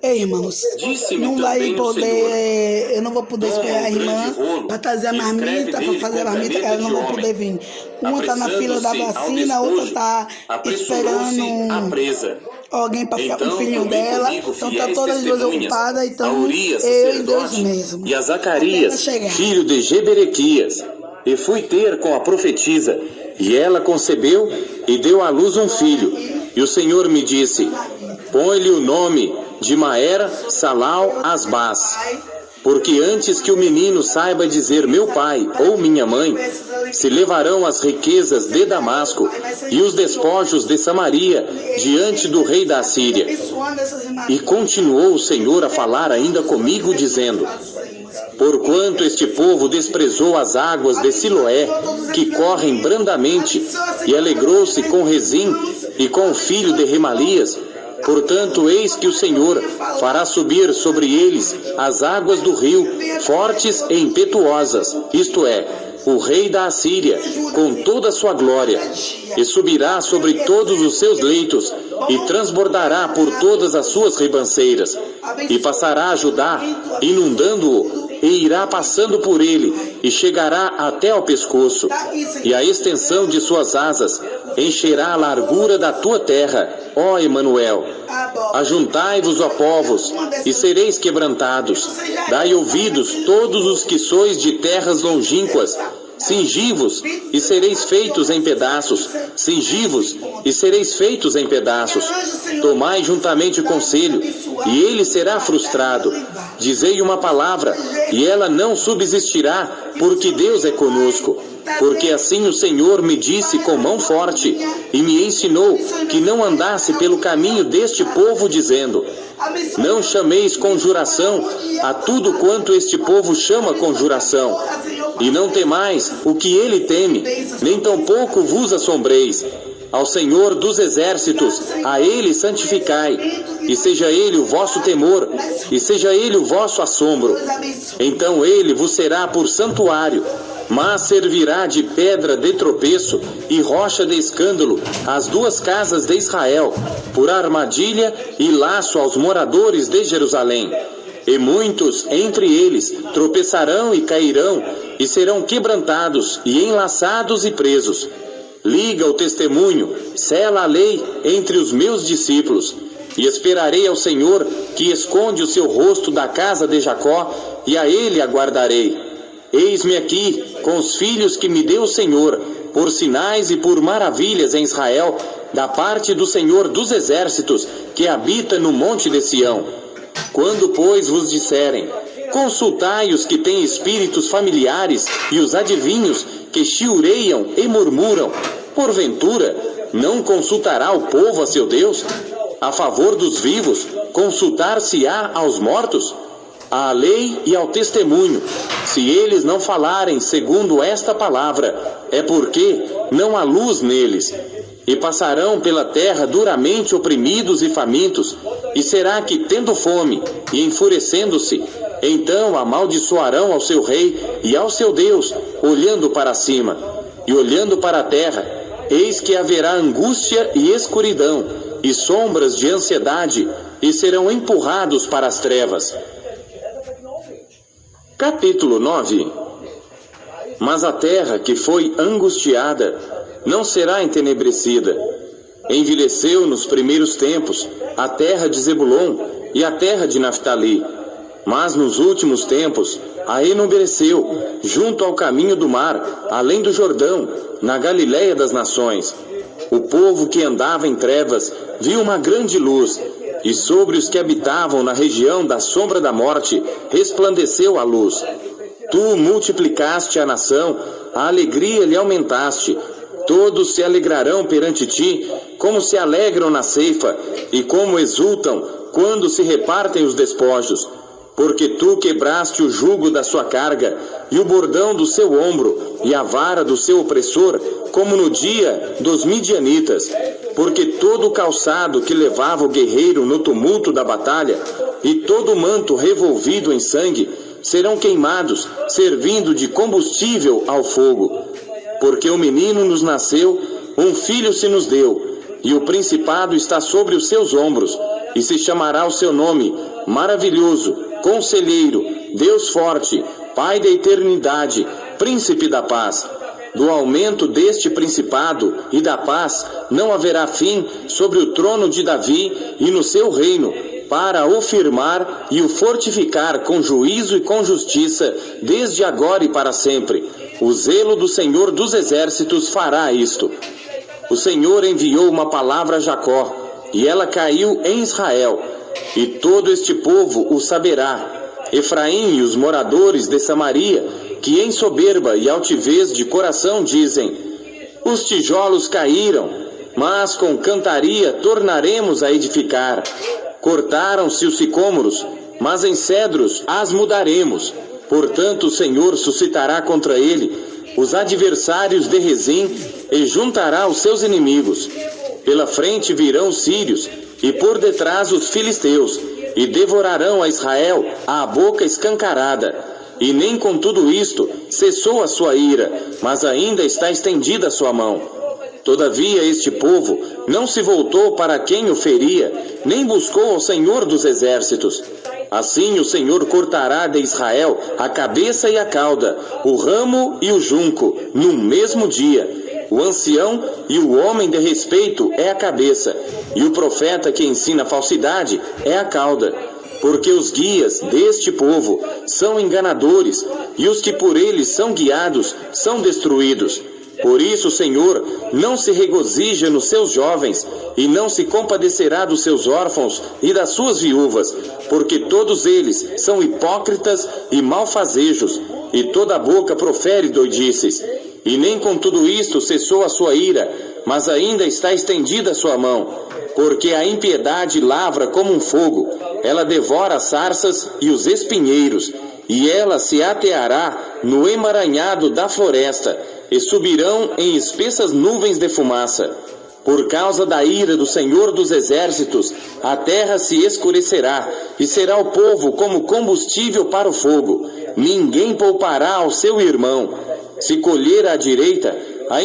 Ei, irmãos, Disse-me não vai também o poder, Senhor: eu não vou poder toma esperar a um grande irmã rolo para trazer a e escreve marmita, para nele fazer a com marmita, caneta ela de não vai homem. poder vir. Uma está na fila da Apressando-se ao vacina, a outra despojo, está apressou-se à esperando presa. alguém para ficar com o Então filhinho tomei dela. comigo Então tá fiéis todas as duas testemunhas, ocupadas, a então Urias, eu e Deus sacerdote, mesmo. e a Até ela Zacarias, chegar. filho de Jeberequias. E fui ter com a profetisa, e ela concebeu e deu à luz um filho. E o Senhor me disse: põe-lhe o nome de Maer Salal Asbaz, porque antes que o menino saiba dizer meu pai ou minha mãe, se levarão as riquezas de Damasco e os despojos de Samaria diante do rei da Síria. E continuou o Senhor a falar ainda comigo, dizendo: porquanto este povo desprezou as águas de Siloé, que correm brandamente, e alegrou-se com Rezim e com o filho de Remalias, portanto, eis que o Senhor fará subir sobre eles as águas do rio, fortes e impetuosas, isto é, o rei da Assíria, com toda a sua glória, e subirá sobre todos os seus leitos, e transbordará por todas as suas ribanceiras, e passará a Judá, inundando-o, e irá passando por ele, e chegará até ao pescoço, e a extensão de suas asas encherá a largura da tua terra, ó Emanuel. Ajuntai-vos, ó povos, e sereis quebrantados. Dai ouvidos, todos os que sois de terras longínquas. Cingi-vos, e sereis feitos em pedaços. Cingi-vos, e sereis feitos em pedaços. Tomai juntamente conselho, e ele será frustrado. Dizei uma palavra, e ela não subsistirá, porque Deus é conosco. Porque assim o Senhor me disse com mão forte, e me ensinou que não andasse pelo caminho deste povo, dizendo: não chameis conjuração a tudo quanto este povo chama conjuração, e não temais o que ele teme, nem tampouco vos assombreis. Ao Senhor dos exércitos, a ele santificai, e seja ele o vosso temor, e seja ele o vosso assombro. Então ele vos será por santuário, mas servirá de pedra de tropeço e rocha de escândalo às duas casas de Israel, por armadilha e laço aos moradores de Jerusalém. E muitos entre eles tropeçarão e cairão, e serão quebrantados, e enlaçados e presos. Liga o testemunho, sela a lei entre os meus discípulos, e esperarei ao Senhor, que esconde o seu rosto da casa de Jacó, e a ele aguardarei. Eis-me aqui, com os filhos que me deu o Senhor, por sinais e por maravilhas em Israel, da parte do Senhor dos exércitos, que habita no monte de Sião. Quando, pois, vos disserem: consultai os que têm espíritos familiares e os adivinhos que chiureiam e murmuram, porventura, não consultará o povo a seu Deus? A favor dos vivos, consultar-se-á aos mortos? À lei e ao testemunho, se eles não falarem segundo esta palavra, é porque não há luz neles. E passarão pela terra duramente oprimidos e famintos, e será que, tendo fome e enfurecendo-se, então amaldiçoarão ao seu rei e ao seu Deus, olhando para cima, e olhando para a terra, eis que haverá angústia e escuridão, e sombras de ansiedade, e serão empurrados para as trevas. Capítulo 9. Mas a terra que foi angustiada não será entenebrecida. Envelheceu nos primeiros tempos a terra de Zebulon e a terra de Naftali. Mas nos últimos tempos a enobreceu, junto ao caminho do mar, além do Jordão, na Galiléia das nações. O povo que andava em trevas viu uma grande luz, e sobre os que habitavam na região da sombra da morte resplandeceu a luz. Tu multiplicaste a nação, a alegria lhe aumentaste. Todos se alegrarão perante ti, como se alegram na ceifa, e como exultam quando se repartem os despojos. Porque tu quebraste o jugo da sua carga, e o bordão do seu ombro, e a vara do seu opressor, como no dia dos midianitas. Porque todo o calçado que levava o guerreiro no tumulto da batalha, e todo o manto revolvido em sangue, serão queimados, servindo de combustível ao fogo. Porque o menino nos nasceu, um filho se nos deu, e o principado está sobre os seus ombros, e se chamará o seu nome Maravilhoso, Conselheiro, Deus Forte, Pai da Eternidade, Príncipe da Paz. Do aumento deste principado e da paz não haverá fim sobre o trono de Davi e no seu reino, para o firmar e o fortificar com juízo e com justiça, desde agora e para sempre. O zelo do Senhor dos Exércitos fará isto. O Senhor enviou uma palavra a Jacó, e ela caiu em Israel, e todo este povo o saberá. Efraim e os moradores de Samaria, que em soberba e altivez de coração dizem: os tijolos caíram, mas com cantaria tornaremos a edificar. Cortaram-se os sicômoros, mas em cedros as mudaremos. Portanto o Senhor suscitará contra ele os adversários de Rezim e juntará os seus inimigos. Pela frente virão os sírios e por detrás os filisteus, e devorarão a Israel à boca escancarada. E nem com tudo isto cessou a sua ira, mas ainda está estendida a sua mão. Todavia este povo não se voltou para quem o feria, nem buscou ao Senhor dos Exércitos. Assim o Senhor cortará de Israel a cabeça e a cauda, o ramo e o junco, num mesmo dia. O ancião e o homem de respeito é a cabeça, e o profeta que ensina falsidade é a cauda. Porque os guias deste povo são enganadores, e os que por eles são guiados são destruídos. Por isso o Senhor não se regozija nos seus jovens, e não se compadecerá dos seus órfãos e das suas viúvas, porque todos eles são hipócritas e malfazejos, e toda boca profere doidices. E nem com tudo isto cessou a sua ira, mas ainda está estendida a sua mão, porque a impiedade lavra como um fogo, ela devora as sarças e os espinheiros, e ela se ateará no emaranhado da floresta, e subirão em espessas nuvens de fumaça. Por causa da ira do Senhor dos Exércitos, a terra se escurecerá, e será o povo como combustível para o fogo. Ninguém poupará ao seu irmão. Se colher à direita,